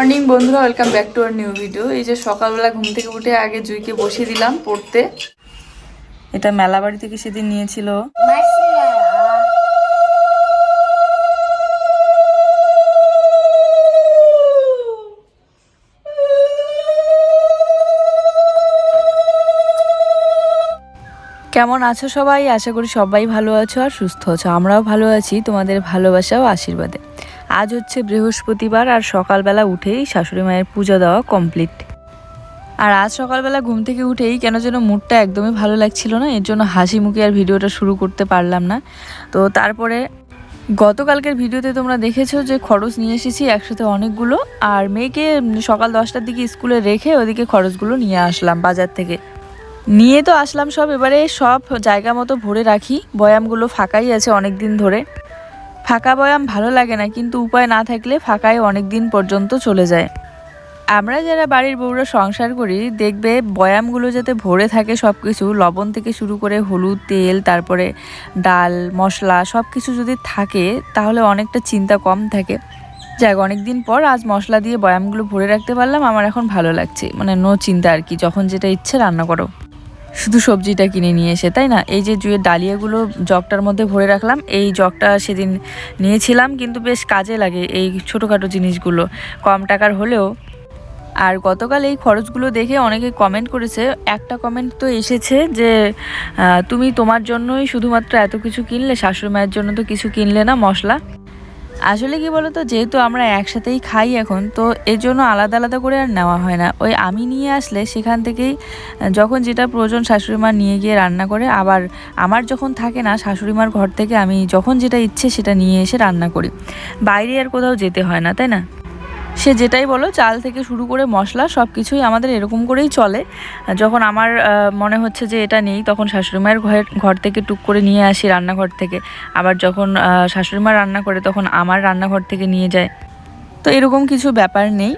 Morning বন্ধুরা, welcome back to our new video. এই যে সকালবেলা ঘুম থেকে উঠে আগে জুইকে বসিয়ে দিলাম পড়তে। এটা মেলা বাড়ি থেকে সেদিন নিয়েছিল। কেমন আছো সবাই? আশা করি সবাই ভালো আছো আর সুস্থ আছো। আমরাও ভালো আছি তোমাদের ভালোবাসা ও আশীর্বাদে। আজ হচ্ছে বৃহস্পতিবার আর সকালবেলা উঠেই শাশুড়ি মায়ের পুজো দেওয়া কমপ্লিট। আর আজ সকালবেলা ঘুম থেকে উঠেই কেন যেন মুডটা একদমই ভালো লাগছিল না, এর জন্য হাসি মুখে আর ভিডিওটা শুরু করতে পারলাম না। তো তারপরে গতকালকের ভিডিওতে তোমরা দেখেছো যে খরচ নিয়ে এসেছি একসাথে অনেকগুলো, আর মেয়েকে সকাল 10টার দিকে স্কুলে রেখে ওদিকে খরচগুলো নিয়ে আসলাম বাজার থেকে। নিয়ে তো আসলাম সব, এবারে সব জায়গা মতো ভরে রাখি। বয়ামগুলো ফাঁকাই আছে অনেক দিন ধরে। ফাঁকা বয়াম ভালো লাগে না, কিন্তু উপায় না থাকলে ফাঁকায় অনেক দিন পর্যন্ত চলে যায়। আমরা যারা বাড়ির বউরা সংসার করি দেখবে বয়ামগুলো যাতে ভরে থাকে সব কিছু, লবণ থেকে শুরু করে হলুদ, তেল, তারপরে ডাল, মশলা সব কিছু যদি থাকে তাহলে অনেকটা চিন্তা কম থাকে। যাক, অনেকদিন পর আজ মশলা দিয়ে বয়ামগুলো ভরে রাখতে পারলাম। আমার এখন ভালো লাগছে, মানে নো চিন্তা আর কি, যখন যেটা ইচ্ছে রান্না করো, শুধু সবজিটা কিনে নিয়ে এসে, তাই না? এই যে জুয়ের ডালিয়াগুলো জগটার মধ্যে ভরে রাখলাম। এই জগটা সেদিন নিয়েছিলাম, কিন্তু বেশ কাজে লাগে এই ছোটোখাটো জিনিসগুলো, কম টাকার হলেও। আর গতকাল এই খরচগুলো দেখে অনেকে কমেন্ট করেছে। একটা কমেন্ট তো এসেছে যে তুমি তোমার জন্যই শুধুমাত্র এত কিছু কিনলে, শাশুড়ি মায়ের জন্য তো কিছু কিনলে না মশলা। আসলে কি বলতো, যেহেতু আমরা একসাথেই খাই এখন, তো এর জন্য আলাদা আলাদা করে আর নেওয়া হয় না। ওই আমি নিয়ে আসলে সেখান থেকেই যখন যেটা প্রয়োজন শাশুড়ি মা নিয়ে গিয়ে রান্না করে। আবার আমার যখন থাকে না শাশুড়ি মার ঘর থেকে, আমি যখন যেটা ইচ্ছে সেটা নিয়ে এসে রান্না করি। বাইরে আর কোথাও যেতে হয় না, তাই না? সে যেটাই বলো, চাল থেকে শুরু করে মশলা সব কিছুই আমাদের এরকম করেই চলে। যখন আমার মনে হচ্ছে যে এটা নেই, তখন শাশুড়ি মায়ের ঘর থেকে টুক করে নিয়ে আসি রান্নাঘর থেকে। আবার যখন শাশুড়ি মা রান্না করে তখন আমার রান্নাঘর থেকে নিয়ে যায়। তো এরকম কিছু ব্যাপার নেই।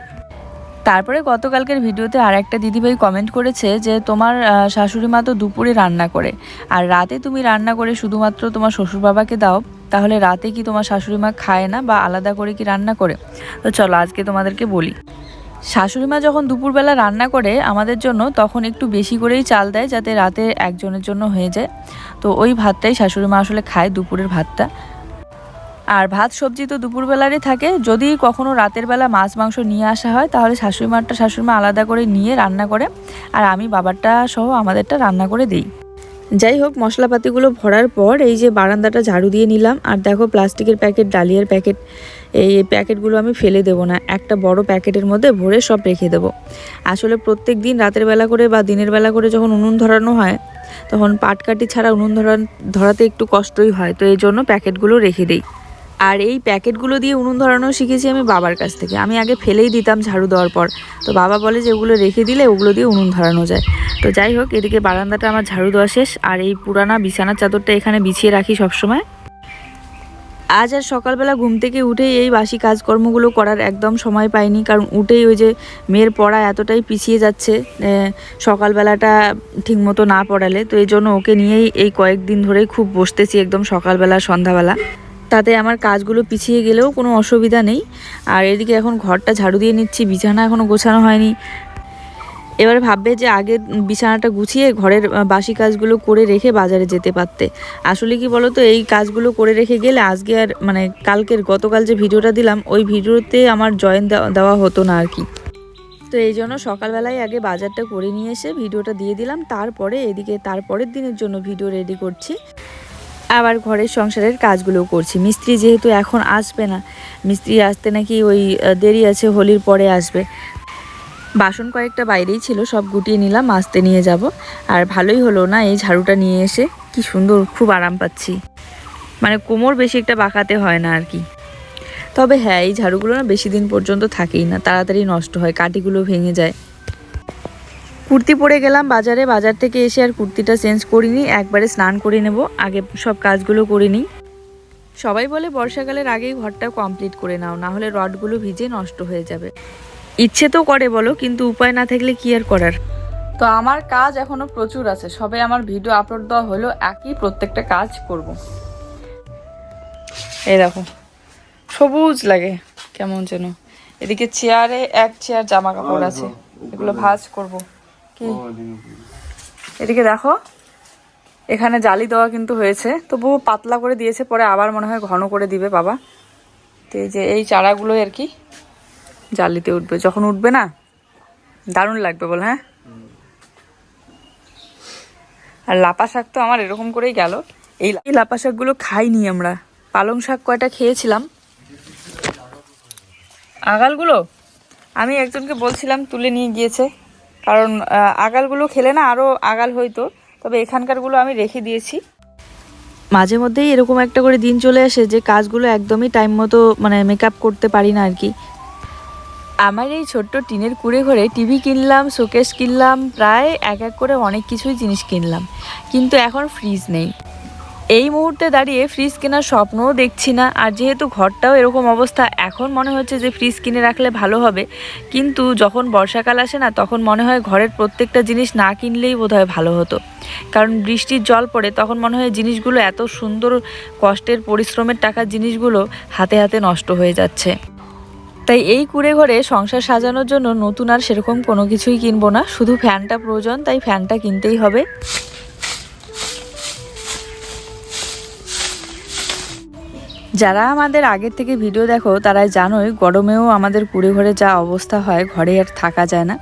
তারপরে গতকালকের ভিডিওতে আর একটা দিদিভাই কমেন্ট করেছে যে তোমার শাশুড়ি মা তো দুপুরে রান্না করে, আর রাতে তুমি রান্না করে শুধুমাত্র তোমার শ্বশুর বাবাকে দাও, তাহলে রাতে কি তোমার শাশুড়ি মা খায় না বা আলাদা করে কি রান্না করে? তো চলো আজকে তোমাদেরকে বলি। শাশুড়ি মা যখন দুপুরবেলা রান্না করে আমাদের জন্য, তখন একটু বেশি করেই চাল দেয়, যাতে রাতে একজনের জন্য হয়ে যায়। তো ওই ভাতটাই শাশুড়ি মা আসলে খায়, দুপুরের ভাতটা। আর ভাত সবজি তো দুপুরবেলারই থাকে। যদি কখনো রাতের বেলা মাছ মাংস নিয়ে আসা হয়, তাহলে শাশুড়ি মা আলাদা করে নিয়ে রান্না করে, আর আমি বাবারটা সহ আমাদেরটা রান্না করে দিই। যাই হোক, মশলাপাতিগুলো ভরার পর এই যে বারান্দাটা ঝাড়ু দিয়ে নিলাম। আর দেখো প্লাস্টিকের প্যাকেট, ডালিয়ার প্যাকেট, এই প্যাকেটগুলো আমি ফেলে দেবো না, একটা বড় প্যাকেটের মধ্যে ভরে সব রেখে দেবো। আসলে প্রত্যেক দিন রাতের বেলা করে বা দিনের বেলা করে যখন উনুন ধরানো হয়, তখন পাটকাঠি ছাড়া উনুন ধরাতে একটু কষ্টই হয়, তো এই জন্য প্যাকেটগুলো রেখে দিই। আর এই প্যাকেটগুলো দিয়ে উনুন ধরানো শিখেছি আমি বাবার কাছ থেকে। আমি আগে ফেলেই দিতাম ঝাড়ু দেওয়ার পর, তো বাবা বলে যে ওগুলো রেখে দিলে ওগুলো দিয়ে উনুন ধরানো যায়। তো যাই হোক, এদিকে বারান্দাটা আমার ঝাড়ু দেওয়া শেষ। আর এই পুরানা বিছানার চাদরটা এখানে বিছিয়ে রাখি সবসময়। আজ আর সকালবেলা ঘুম থেকে উঠেই এই বাসি কাজকর্মগুলো করার একদম সময় পাইনি, কারণ উঠেই ওই যে মেয়ের পড়া এতটাই পিছিয়ে যাচ্ছে সকালবেলাটা ঠিকমতো না পড়ালে, তো এই জন্য ওকে নিয়েই এই কয়েকদিন ধরেই খুব বসতেছি একদম সকালবেলা সন্ধ্যাবেলা। তাতে আমার কাজগুলো পিছিয়ে গেলেও কোনো অসুবিধা নেই। আর এদিকে এখন ঘরটা ঝাড়ু দিয়ে নিচ্ছি, বিছানা এখনও গোছানো হয়নি। এবার ভাববে যে আগে বিছানাটা গুছিয়ে ঘরের বাসি কাজগুলো করে রেখে বাজারে যেতে পারতে। আসলে কি বলো তো, এই কাজগুলো করে রেখে গেলে আজকে আর মানে গতকাল যে ভিডিওটা দিলাম ওই ভিডিওতে আমার জয়েন দেওয়া হতো না আর কি। তো এই জন্য সকালবেলায় আগে বাজারটা করে নিয়ে এসে ভিডিওটা দিয়ে দিলাম, তারপরে এদিকে তারপরের দিনের জন্য ভিডিও রেডি করছি। আবার ঘরের সংসারের কাজগুলোও করছি। মিস্ত্রি যেহেতু এখন আসবে না, মিস্ত্রি আসতে নাকি ওই দেরি আছে, হোলির পরে আসবে। বাসন কয়েকটা বাইরেই ছিল, সব গুটিয়ে নিলাম, আসতে নিয়ে যাব। আর ভালোই হলো না এই ঝাড়ুটা নিয়ে এসে, কি সুন্দর, খুব আরাম পাচ্ছি, মানে কোমর বেশি একটা বাঁকাতে হয় না আর কি। তবে হ্যাঁ, এই ঝাড়ুগুলো না বেশি দিন পর্যন্ত থাকেই না, তাড়াতাড়ি নষ্ট হয়, কাঠিগুলো ভেঙে যায়। কুর্তি পরে গেলাম বাজার থেকে এসে আর কুর্তিটা চেঞ্জ করিনি, একবারে স্নান করে নেব, আগে সব কাজগুলো করে নিই। সবাই বলে বর্ষাকালের আগেই ঘরটা কমপ্লিট করে নাও, না হলে রডগুলো ভিজে নষ্ট হয়ে যাবে। ইচ্ছে তো করে বলো, কিন্তু উপায় না থাকলে কি আর করার। তো আমার কাজ এখনো প্রচুর আছে, সবে আমার ভিডিও আপলোড দেওয়া হলো, একই প্রত্যেকটা কাজ করব। এই দেখো, সবুজ লাগে কেমন যেন, এদিকে চেয়ারে এক চেয়ার জামা কাপড় আছে, এগুলো ভাঁজ করব। কি এদিকে দেখো, এখানে জালি দেওয়া কিন্তু হয়েছে, তবুও পাতলা করে দিয়েছে, পরে আবার মনে হয় ঘন করে দিবে বাবা। তো এই যে এই চারাগুলোই আর কি জালিতে উঠবে, যখন উঠবে না দারুণ লাগবে বল। হ্যাঁ, আর লাপা শাক তো আমার এরকম করেই গেল। এই লাপা শাকগুলো খাইনি আমরা, পালং শাক কয়টা খেয়েছিলাম। আগালগুলো আমি একজনকে বলছিলাম, তুলে নিয়ে গিয়েছে, কারণ আগালগুলো খেলে না আরও আগাল হইতো, তবে এখানকারগুলো আমি রেখে দিয়েছি। মাঝে মধ্যেই এরকম একটা করে দিন চলে আসে যে কাজগুলো একদমই টাইম মতো মানে মেকআপ করতে পারি না আর কি। আমার এই ছোট্ট টিনের কুঁড়ে ঘরে টিভি কিনলাম, শোকেস কিনলাম, প্রায় এক এক করে অনেক কিছুই জিনিস কিনলাম, কিন্তু এখন ফ্রিজ নেই। এই মুহূর্তে দাঁড়িয়ে ফ্রিজ কেনার স্বপ্নও দেখছি না। আর যেহেতু ঘরটাও এরকম অবস্থা, এখন মনে হচ্ছে যে ফ্রিজ কিনে রাখলে ভালো হবে, কিন্তু যখন বর্ষাকাল আসে না, তখন মনে হয় ঘরের প্রত্যেকটা জিনিস না কিনলেই বোধহয় ভালো হতো। কারণ বৃষ্টির জল পড়ে, তখন মনে হয় জিনিসগুলো এত সুন্দর কষ্টের পরিশ্রমের টাকার জিনিসগুলো হাতে হাতে নষ্ট হয়ে যাচ্ছে। তাই এই কুঁড়ে ঘরে সংসার সাজানোর জন্য নতুন আর সেরকম কোনো কিছুই কিনবো না, শুধু ফ্যানটা প্রয়োজন, তাই ফ্যানটা কিনতেই হবে। যারা আমাদের আগের থেকে ভিডিও দেখো তারাই জানোই, গরমেও আমাদের কুঁড়ে ঘরে যা অবস্থা হয়, ঘরে আর থাকা যায় না।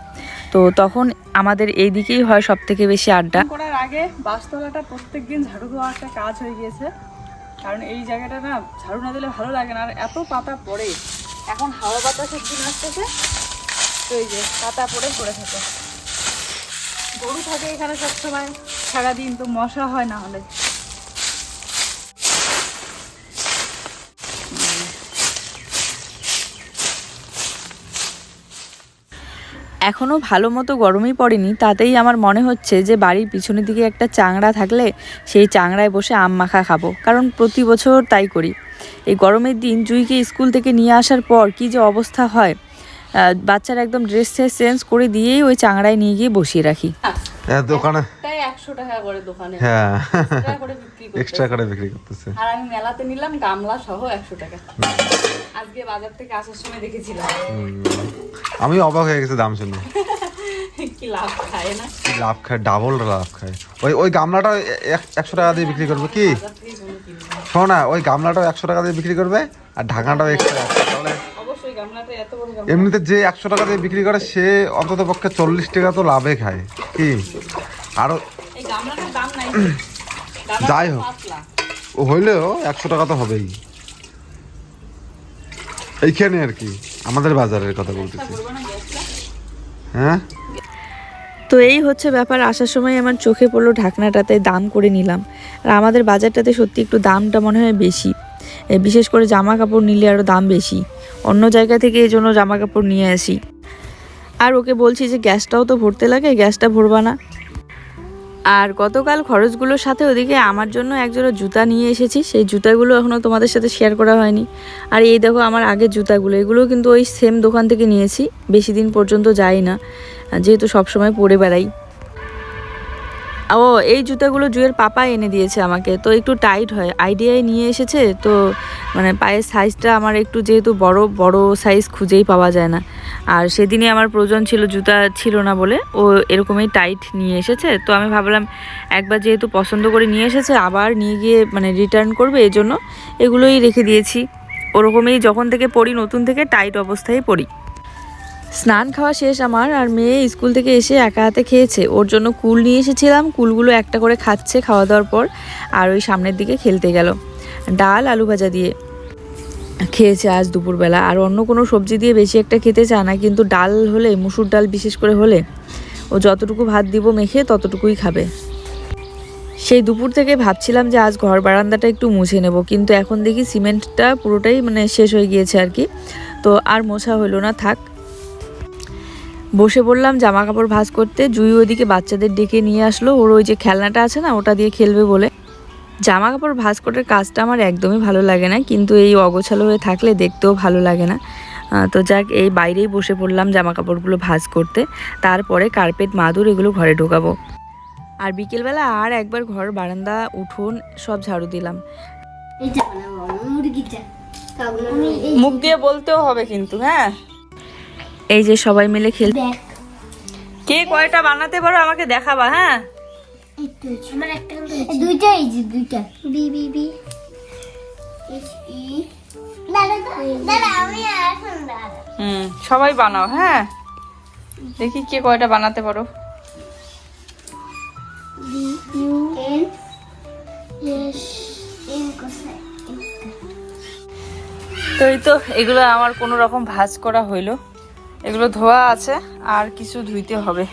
তো তখন আমাদের এই দিকেই হয় সব থেকে বেশি আড্ডা। করার আগে বাসতলাটা প্রত্যেকদিন ঝাড়ু দেওয়া একটা কাজ হয়ে গিয়েছে, কারণ এই জায়গাটা না ঝাড়ু না দিলে ভালো লাগে না, আর এত পাতা পড়ে। এখন হাওয়া বাতাসের দিন আসতেছে, তো এই যে পাতা পড়ে থাকে। গরু থাকে এখানে সবসময় সারাদিন, তো মশা হয় না হলে। এখনও ভালো মতো গরমই পড়েনি, তাতেই আমার মনে হচ্ছে যে বাড়ির পিছনের দিকে একটা চাংড়া থাকলে সেই চাংড়ায় বসে আম মাখা খাবো, কারণ প্রতি বছর তাই করি। এই গরমের দিন জুইকে স্কুল থেকে নিয়ে আসার পর কি যে অবস্থা হয়, বাচ্চারা একদম ড্রেস চেঞ্জ করে দিয়েই ওই চাংড়ায় নিয়ে গিয়ে বসিয়ে রাখি। দোকানে 100 টাকা করে দোকানে, হ্যাঁ এক্সট্রা করে বিক্রি করতেছে। আর আমি মেলাতে নিলাম গামলা সহ 100 টাকা। আজকে বাজার থেকে আসার সময় দেখেছিলাম, আমি অবাক হয়ে গেছি দাম শুনে। কি লাভ খায় না, লাভ খায়, ডাবল লাভ খায়। ওই গামলাটা 100 টাকা দিয়ে বিক্রি করবে কি? শোনো না, ওই গামলাটাও 100 টাকা দিয়ে বিক্রি করবে, আর ঢাকনাটাও এক্সট্রা। তাহলে অবশ্যই গামলাটা এত বড় গামলা, এমনিতে যে 100 টাকা দিয়ে বিক্রি করে সে অন্তত পক্ষে 40 টাকা তো লাভে খায় কি? আরো এই গামলাটার দাম নাই, যাই হোক ও হইলেও 100 টাকা তো হবেই এইখানে আর কি, আমাদের বাজারের কথা বলতেছি। হ্যাঁ, তো এই হচ্ছে ব্যাপার। আসার সময় আমার চোখে পড়লো ঢাকনাটাতে, দাম করে নিলাম। আর আমাদের বাজারটাতে সত্যি একটু দামটা মনে হয় বেশি, বিশেষ করে জামা কাপড় নিলে আরও দাম বেশি। অন্য জায়গা থেকে এই জন্য জামা কাপড় নিয়ে আসি। আর ওকে বলছি যে গ্যাসটাও তো ভরতে লাগে, গ্যাসটা ভরবা না। আর গতকাল খরচগুলোর সাথে ওদিকে আমার জন্য একজোড়া জুতা নিয়ে এসেছি, সেই জুতাগুলো এখনও তোমাদের সাথে শেয়ার করা হয়নি। আর এই দেখো আমার আগের জুতাগুলো, এগুলো কিন্তু ওই সেম দোকান থেকে নিয়েছি, বেশি দিন পর্যন্ত যাই না, যেহেতু সবসময় পরে বেড়াই। ও এই জুতাগুলো জুয়ের পাপা এনে দিয়েছে আমাকে, তো একটু টাইট হয়, আইডিয়ায় নিয়ে এসেছে। তো মানে পায়ের সাইজটা আমার একটু, যেহেতু বড় বড় সাইজ খুঁজেই পাওয়া যায় না, আর সেদিনই আমার প্রয়োজন ছিল, জুতা ছিল না বলে ও এরকমই টাইট নিয়ে এসেছে। তো আমি ভাবলাম একবার যেহেতু পছন্দ করে নিয়ে এসেছে, আবার নিয়ে গিয়ে মানে রিটার্ন করবে, এই জন্য এগুলোই রেখে দিয়েছি। ওরকমই যখন থেকে পরি, নতুন থেকে টাইট অবস্থায় পরি। স্নান খাওয়া শেষ আমার, আর মেয়ে স্কুল থেকে এসে একা হাতে খেয়েছে। ওর জন্য কুল নিয়ে এসেছিলাম, কুলগুলো একটা করে খাচ্ছে খাওয়া দাওয়ার পর, আর ওই সামনের দিকে খেলতে গেল। ডাল আলু ভাজা দিয়ে খেয়েছে আজ দুপুরবেলা, আর অন্য কোনো সবজি দিয়ে বেশি একটা খেতে চায় না, কিন্তু ডাল হলে, মুসুর ডাল বিশেষ করে হলে, ও যতটুকু ভাত দিব মেখে ততটুকুই খাবে। সেই দুপুর থেকে ভাবছিলাম যে আজ ঘর বারান্দাটা একটু মুছে নেব, কিন্তু এখন দেখি সিমেন্টটা পুরোটাই মানে শেষ হয়ে গিয়েছে আর কি, তো আর মোছা হলো না, থাক। বসে পড়লাম জামা কাপড় ভাঁজ করতে। জুই ওইদিকে বাচ্চাদের ডেকে নিয়ে আসলো, ওর ওই যে খেলনাটা আছে না, ওটা দিয়ে খেলবে বলে। জামা কাপড় ভাঁজ করার কাজটা আমার একদমই ভালো লাগে না, কিন্তু এই অগোছালো হয়ে থাকলে দেখতেও ভালো লাগে না। তো যাক, এই বাইরেই বসে পড়লাম জামা কাপড়গুলো ভাঁজ করতে, তারপরে কার্পেট মাদুর এগুলো ঘরে ঢোকাবো। আর বিকেলবেলা আর একবার ঘর বারান্দা উঠোন সব ঝাড়ু দিলাম। মুখ দিয়ে বলতেও হবে কিন্তু, হ্যাঁ এই যে সবাই মিলে খেল। দেখ কে কয়টা বানাতে পারো আমাকে দেখাবা, হ্যাঁ? একটু আমার একটা দুইটা, এই যে দুইটা B B B H E. দাদা দাদা আমি এখন দাদা সবাই বানাও, হ্যাঁ? দেখি কে কয়টা বানাতে পারো। B U N S N কোসাই। তো এই তো এগুলো আমার কোনো রকম ভাজ করা হইলো, এগুলো ধোয়া আছে আর কিছু ধুইতে হবে।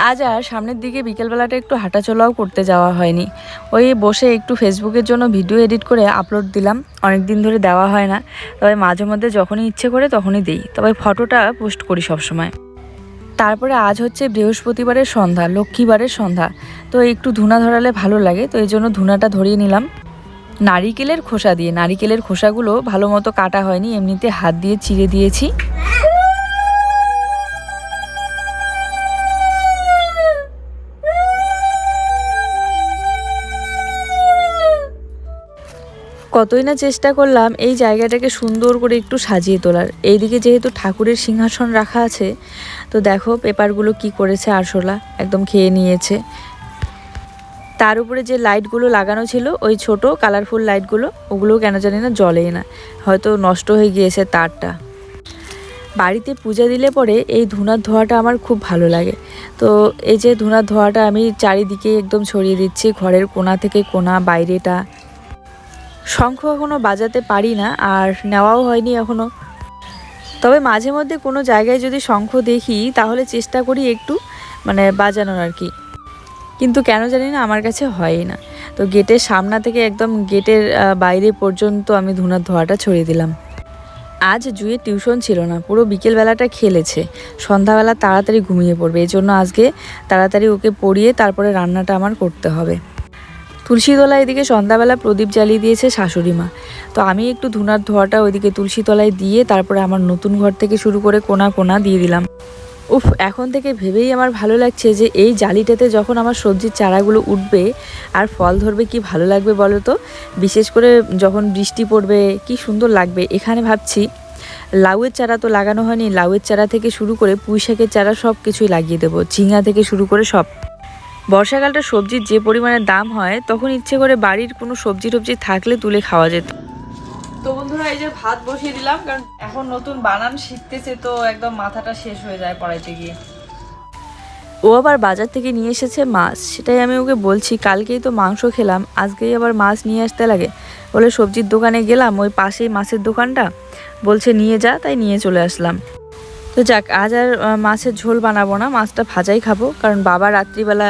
আজ আর সামনের দিকে বিকেলবেলাটা একটু হাঁটাচলাও করতে যাওয়া হয়নি, ওই বসে একটু ফেসবুকের জন্য ভিডিও এডিট করে আপলোড দিলাম। অনেক দিন ধরে দেওয়া হয় না, তবে মাঝে মধ্যে যখনই ইচ্ছে করে তখনই দিই, তবে ফটোটা পোস্ট করি সবসময়। তারপরে আজ হচ্ছে বৃহস্পতিবারের সন্ধ্যা, লক্ষ্মীবারের সন্ধ্যা, তো একটু ধুনা ধরালে ভালো লাগে, তো এই জন্য ধুনাটা ধরিয়ে নিলাম নারিকেলের খোসা দিয়ে। নারিকেলের খোসাগুলো ভালো মতো কাটা হয়নি, এমনিতে হাত দিয়ে চিড়ে দিয়েছি। কতই না চেষ্টা করলাম এই জায়গাটাকে সুন্দর করে একটু সাজিয়ে তোলার। এইদিকে যেহেতু ঠাকুরের সিংহাসন রাখা আছে, তো দেখো পেপারগুলো কি করেছে, আরশোলা একদম খেয়ে নিয়েছে। তার উপরে যে লাইটগুলো লাগানো ছিল, ওই ছোট কালারফুল লাইটগুলো, ওগুলো কেন জানি না জ্বলেই না, হয়তো নষ্ট হয়ে গিয়েছে তারটা। বাড়িতে পূজা দিলে পরে এই ধুনার ধোঁয়াটা আমার খুব ভালো লাগে। তো এই যে ধুনার ধোঁয়াটা আমি চারিদিকে একদম ছড়িয়ে দিচ্ছি, ঘরের কোণা থেকে কোণা, বাইরেটা। শঙ্খ এখনও বাজাতে পারি না, আর নেওয়াও হয়নি এখনও, তবে মাঝে মধ্যে কোনো জায়গায় যদি শঙ্খ দেখি তাহলে চেষ্টা করি একটু বাজানোর আর কি, কিন্তু কেন জানি না আমার কাছে হয়ই না। তো গেটের সামনা থেকে একদম গেটের বাইরে পর্যন্ত আমি ধুনার ধোঁয়াটা ছড়িয়ে দিলাম। আজ জুয়ের টিউশন ছিল না, পুরো বিকেলবেলাটা খেলেছে, সন্ধ্যাবেলা তাড়াতাড়ি ঘুমিয়ে পড়বে, এই জন্য আজকে তাড়াতাড়ি ওকে পড়িয়ে তারপরে রান্নাটা আমার করতে হবে। তুলসীতলায় এদিকে সন্ধ্যাবেলা প্রদীপ জ্বালিয়ে দিয়েছে শাশুড়ি মা, তো আমি একটু ধুনার ধোঁয়াটা ওইদিকে তুলসীতলায় দিয়ে তারপরে আমার নতুন ঘর থেকে শুরু করে কোনা কোনা দিয়ে দিলাম। উফ, এখন থেকে ভেবেই আমার ভালো লাগছে যে এই জালিটাতে যখন আমার সবজির চারাগুলো উঠবে আর ফল ধরবে কি ভালো লাগবে বলো তো। বিশেষ করে যখন বৃষ্টি পড়বে কি সুন্দর লাগবে। এখানে ভাবছি লাউয়ের চারা তো লাগানো হয়নি, লাউয়ের চারা থেকে শুরু করে পুঁই শাকের চারা সব কিছুই লাগিয়ে দেবো, ঝিঙা থেকে শুরু করে সব। বর্ষাকালটা সবজির যে পরিমাণে দাম হয়, তখন ইচ্ছে করে বাড়ির কোনো সবজি টবজি থাকলে তুলে খাওয়া যেত। তো বন্ধুরা এই যে ভাত বসিয়ে দিলাম, কারণ এখন নতুন বানান শিখতেছে, তো একদম মাথাটা শেষ হয়ে যায় পড়াইতে গিয়ে। ও আবার বাজার থেকে নিয়ে এসেছে মাছ, সেটাই আমি ওকে বলছি কালকেই তো মাংস খেলাম, আজকেই আবার মাছ নিয়ে আসতে লাগে। বলে সবজির দোকানে গেলাম, ওই পাশেই মাছের দোকানটা, বলছে নিয়ে যা, তাই নিয়ে চলে আসলাম। তো যাক, আজ আর মাছের ঝোল বানাবো না, মাছটা ভাজাই খাবো, কারণ বাবা রাত্রিবেলা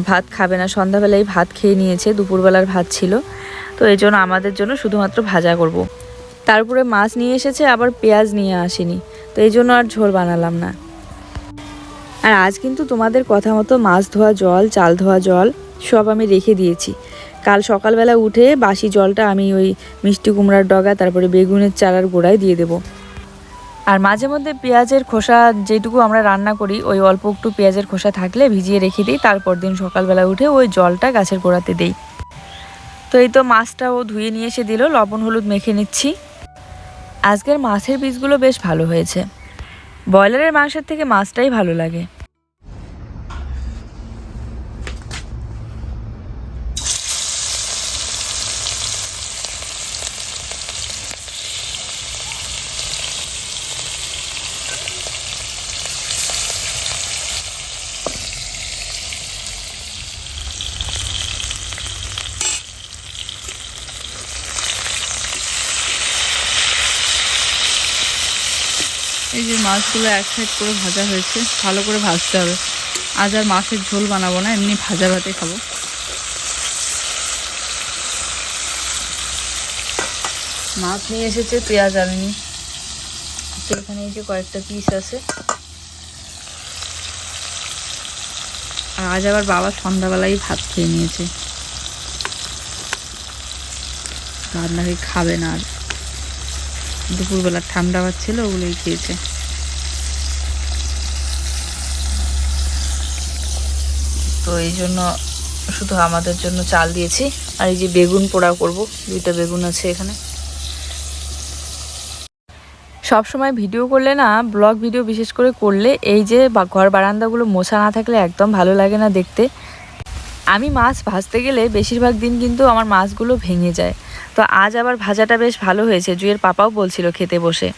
ভাত খাবে না, সন্ধ্যাবেলায় ভাত খেয়ে নিয়েছে, দুপুরবেলার ভাত ছিল, তো এই জন্য আমাদের জন্য শুধুমাত্র ভাজা করব। তারপরে মাছ নিয়ে এসেছে, আবার পেঁয়াজ নিয়ে আসেনি, তো এই জন্য আর ঝোল বানালাম না। আর আজ কিন্তু তোমাদের কথা মতো মাছ ধোয়া জল, চাল ধোয়া জল সব আমি রেখে দিয়েছি। কাল সকালবেলা উঠে বাসি জলটা আমি ওই মিষ্টি কুমড়ার ডগা, তারপরে বেগুনের চারার গোড়ায় দিয়ে দেবো। আর মাঝে মধ্যে পেঁয়াজের খোসা যেটুকু আমরা রান্না করি, ওই অল্প একটু পেঁয়াজের খোসা থাকলে ভিজিয়ে রেখে দিই, তারপর দিন সকালবেলা উঠে ওই জলটা গাছের গোড়াতে দিই। তো এই তো মাছটাও ধুয়ে নিয়ে এসে দিল, লবণ হলুদ মেখে নিচ্ছি। আজকের মাছের পিসগুলো বেশ ভালো হয়েছে, ব্রয়লারের মাংসের থেকে মাছটাই ভালো লাগে। এই যে মাছগুলো এক সাইড করে ভাজা হয়েছে, ভালো করে ভাজতে হবে। আজ আর মাছের ঝোল বানাবো না, এমনি ভাজা ভাতে খাবো। মাছ নিয়ে এসেছে, পেঁয়াজ আনেনি, তো এখানে এই যে কয়েকটা পিস আছে। আর আজ আবার বাবা সন্ধ্যাবেলায় ভাত খেয়ে নিয়েছে, ভাত নাকি খাবে না, আর দুপুরবেলা ঠান্ডা ভাত ছিল ওগুলোই খেয়েছে। তো এই জন্য শুধু আমাদের জন্য চাল দিয়েছি। আর এই যে বেগুন পোড়া করব, 2টা বেগুন আছে এখানে। সব সময় ভিডিও করলে না, ব্লগ ভিডিও বিশেষ করে করলে এই যে ঘর বারান্দাগুলো মোছা না থাকলে একদম ভালো লাগে না দেখতে। আমি মাছ ভাজতে গেলে বেশিরভাগ দিন কিন্তু আমার মাছগুলো ভেঙে যায়। তো আজ আবার ভাজাটা বেশ ভালো হয়েছে। জুয়ের পাপাও বলছিল খেতে বসে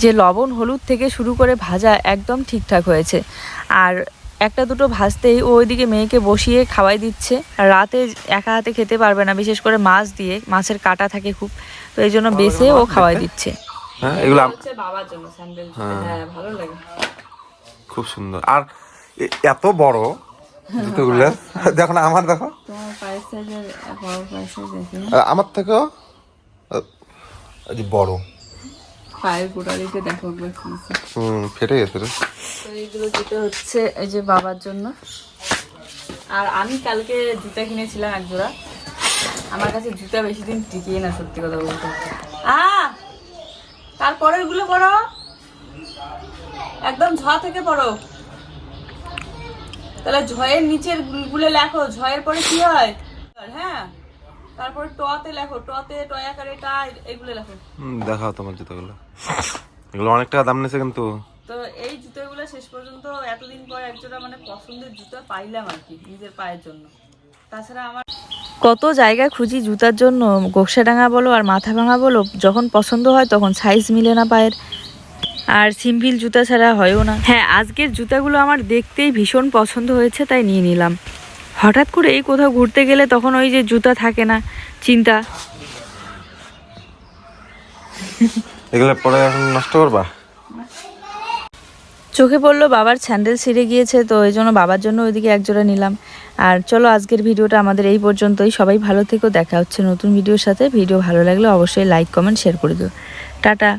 যে লবণ হলুদ থেকে শুরু করে ভাজা একদম ঠিকঠাক হয়েছে। আর একটা দুটো ভাজতেই ও ওইদিকে মেয়েকে বসিয়ে খাওয়াই দিচ্ছে। আর রাতে একা হাতে খেতে পারবে না, বিশেষ করে মাছ দিয়ে, মাছের কাঁটা থাকে খুব, তো এই জন্য বেছে ও খাওয়াই দিচ্ছে। হ্যাঁ এগুলো বাবার জন্য স্যান্ডেল, হ্যাঁ ভালো লাগে, খুব সুন্দর। আর এত বড় জুতোগুলো দেখো না, আমার দেখো, তোমার পায়ের সাইজের বড় পায়ের সাইজ দেখি, আমার থেকেও বড়। পায়ের গোড়ালিতে দেখো একবার কি ফেটে গেছে রে। তো এইগুলো জুতো হচ্ছে এই যে বাবার জন্য। আর আমি কালকে জুতা কিনেছিলাম এক জোড়া। আমার কাছে জুতা বেশি দিন টিকিয়ে না, সত্যি কথা বলতে। তারপরের গুলো পড়ো, একদম ঝ থেকে পড়ো, তাহলে ঝয়ের নিচের গুলো লেখো, ঝয়ের পরে কি হয়, হ্যাঁ, তারপরে টতে লেখো, টতে টয়াকারে টা, এগুলো লেখো। দেখাও তোমার জুতোগুলো, এগুলো অনেক টাকা দাম নিয়েছে কিন্তু। তো এই জুতোগুলো শেষ পর্যন্ত এতদিন পর একজোড়া মানে পছন্দের জুতো পাইলাম আর কি, নিজের পায়ের জন্য। তাছাড়া আমার কত জায়গা খুঁজি জুতার জন্য, গোকসাডাঙ্গা বলো আর মাথা ভাঙা বলো, যখন পছন্দ হয় তখন সাইজ মিলে না পায়ের, আর সিম্পল জুতা ছাড়া হয়ও না। হ্যাঁ, আজকের জুতাগুলো আমার দেখতেই ভীষণ পছন্দ হয়েছে, তাই নিয়ে নিলাম। হঠাৎ করে এই কোথাও ঘুরতে গেলে তখন ওই যে জুতা থাকে না, চিন্তা। এগুলো পরে এখন নষ্ট করবা? চোখে পড়লো বাবার স্যান্ডেল ছিঁড়ে গিয়েছে, তো এই জন্য বাবার জন্য ওইদিকে একজোড়া নিলাম। আর চলো আজকের ভিডিওটা আমাদের এই পর্যন্তই। সবাই ভালো থেকো, দেখা হচ্ছে নতুন ভিডিওর সাথে। ভিডিও ভালো লাগলে অবশ্যই লাইক কমেন্ট শেয়ার করে দিও। টাটা।